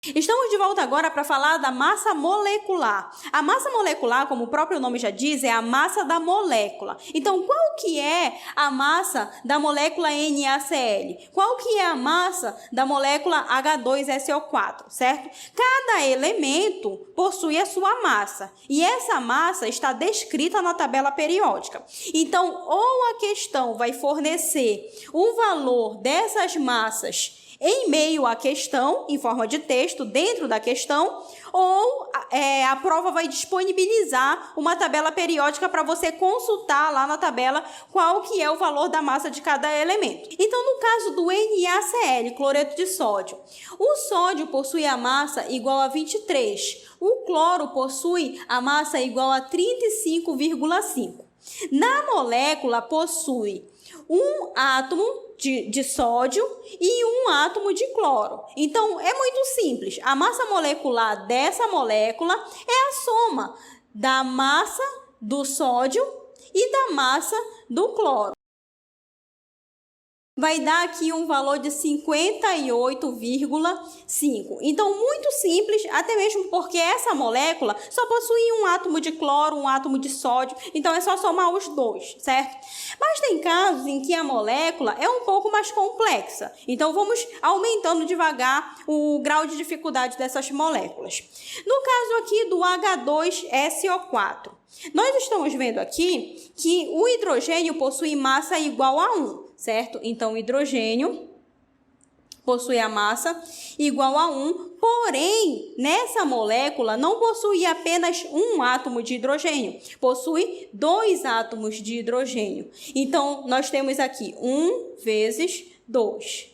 Estamos de volta agora para falar da massa molecular. A massa molecular, como o próprio nome já diz, é a massa da molécula. Então, qual que é a massa da molécula NaCl? Qual que é a massa da molécula H2SO4, certo? Cada elemento possui a sua massa, e essa massa está descrita na tabela periódica. Então, ou a questão vai fornecer o valor dessas massas em meio à questão, em forma de texto, dentro da questão, ou a prova vai disponibilizar uma tabela periódica para você consultar lá na tabela qual que é o valor da massa de cada elemento. Então, no caso do NaCl, cloreto de sódio, o sódio possui a massa igual a 23, o cloro possui a massa igual a 35,5. Na molécula possui um átomo de sódio e um átomo de cloro. Então, é muito simples. A massa molecular dessa molécula é a soma da massa do sódio e da massa do cloro. Vai dar aqui um valor de 58,5. Então, muito simples, até mesmo porque essa molécula só possui um átomo de cloro, um átomo de sódio, então é só somar os dois, certo? Mas tem casos em que a molécula é um pouco mais complexa, então vamos aumentando devagar o grau de dificuldade dessas moléculas. No caso aqui do H2SO4, nós estamos vendo aqui que o hidrogênio possui massa igual a 1, certo? Então, o hidrogênio possui a massa igual a 1, porém, nessa molécula não possui apenas um átomo de hidrogênio, possui 2 átomos de hidrogênio. Então, nós temos aqui 1 vezes 2,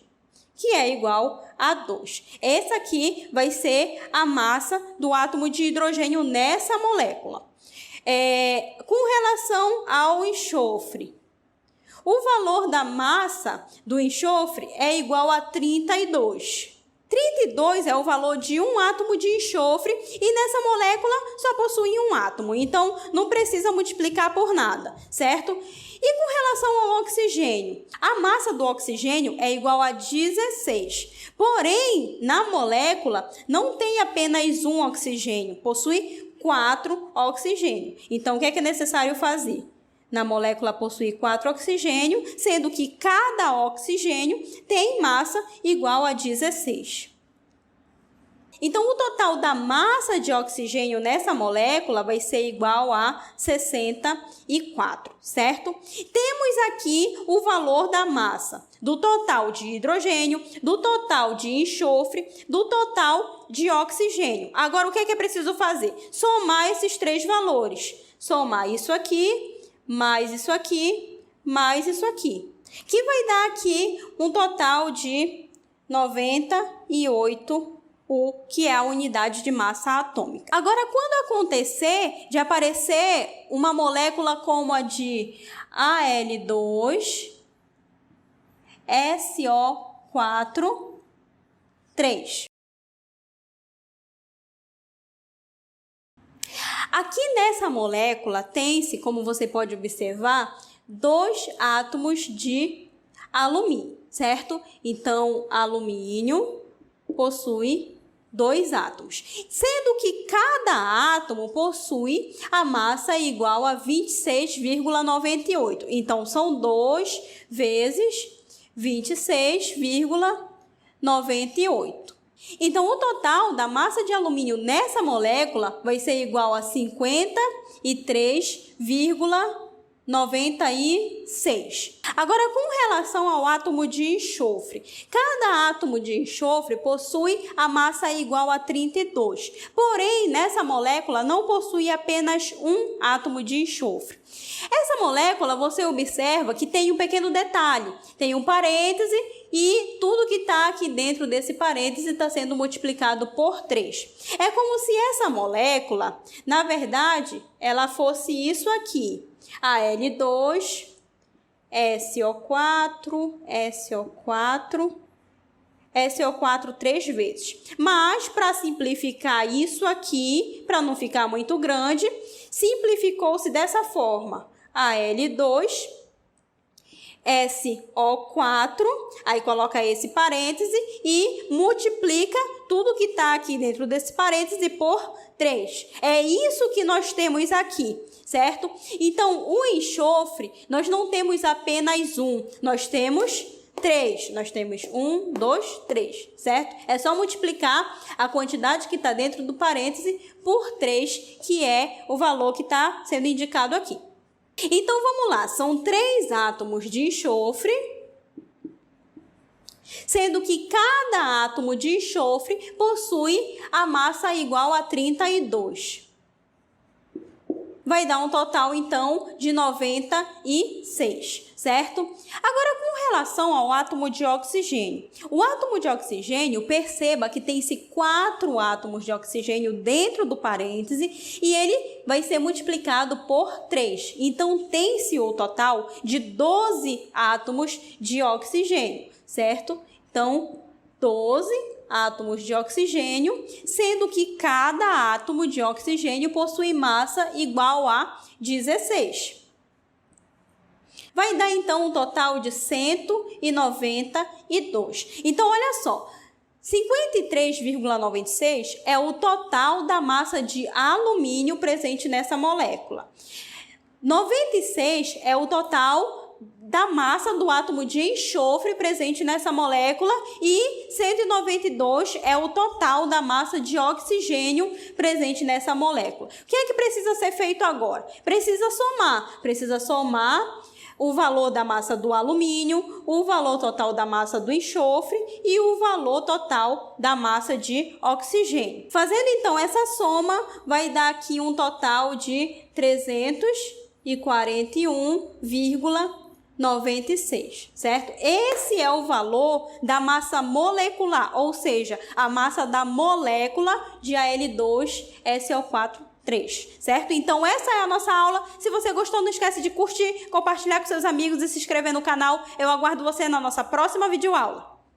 que é igual a 2. Essa aqui vai ser a massa do átomo de hidrogênio nessa molécula. Com relação ao enxofre, o valor da massa do enxofre é igual a 32. 32 é o valor de um átomo de enxofre e nessa molécula só possui um átomo, então não precisa multiplicar por nada, certo? E com relação ao oxigênio, a massa do oxigênio é igual a 16. Porém, na molécula não tem apenas um oxigênio, possui 4 oxigênio. Então, o que é necessário fazer? Na molécula possui 4 oxigênio, sendo que cada oxigênio tem massa igual a 16. Então, o total da massa de oxigênio nessa molécula vai ser igual a 64, certo? Temos aqui o valor da massa do total de hidrogênio, do total de enxofre, do total de oxigênio. Agora, o que é preciso fazer? Somar esses 3 valores. Somar isso aqui, mais isso aqui, mais isso aqui. Que vai dar aqui um total de 98, o que é a unidade de massa atômica. Agora, quando acontecer de aparecer uma molécula como a de Al2, SO4, 3. Aqui nessa molécula tem-se, como você pode observar, 2 átomos de alumínio, certo? Então, alumínio possui 2 átomos, sendo que cada átomo possui a massa igual a 26,98. Então, são 2 vezes 26,98. Então, o total da massa de alumínio nessa molécula vai ser igual a 53,96. Agora, com relação ao átomo de enxofre, cada átomo de enxofre possui a massa igual a 32. Porém, nessa molécula não possui apenas um átomo de enxofre. Essa molécula, você observa que tem um pequeno detalhe, tem um parêntese e tudo que está aqui dentro desse parêntese está sendo multiplicado por 3. É como se essa molécula, na verdade, ela fosse isso aqui. Al2, SO4, SO4, SO4 3 vezes. Mas, para simplificar isso aqui, para não ficar muito grande, simplificou-se dessa forma. Al2, SO4, aí coloca esse parêntese e multiplica tudo que está aqui dentro desse parêntese por 3. É isso que nós temos aqui, certo? Então, o enxofre, nós não temos apenas um, nós temos 3. Nós temos 1, 2, 3, certo? É só multiplicar a quantidade que está dentro do parêntese por 3, que é o valor que está sendo indicado aqui. Então, vamos lá. São 3 átomos de enxofre, sendo que cada átomo de enxofre possui a massa igual a 32. Vai dar um total, então, de 96, certo? Agora, com relação ao átomo de oxigênio. O átomo de oxigênio, perceba que tem-se 4 átomos de oxigênio dentro do parêntese e ele vai ser multiplicado por 3. Então, tem-se o total de 12 átomos de oxigênio, certo? Então, 12 átomos de oxigênio, sendo que cada átomo de oxigênio possui massa igual a 16. Vai dar, então, um total de 192. Então, olha só, 53,96 é o total da massa de alumínio presente nessa molécula. 96 é o total da massa do átomo de enxofre presente nessa molécula e 192 é o total da massa de oxigênio presente nessa molécula. O que é que precisa ser feito agora? Precisa somar o valor da massa do alumínio, o valor total da massa do enxofre e o valor total da massa de oxigênio. Fazendo então essa soma, vai dar aqui um total de 341,96, certo? Esse é o valor da massa molecular, ou seja, a massa da molécula de Al2SO4, certo? Então, essa é a nossa aula. Se você gostou, não esquece de curtir, compartilhar com seus amigos e se inscrever no canal. Eu aguardo você na nossa próxima videoaula.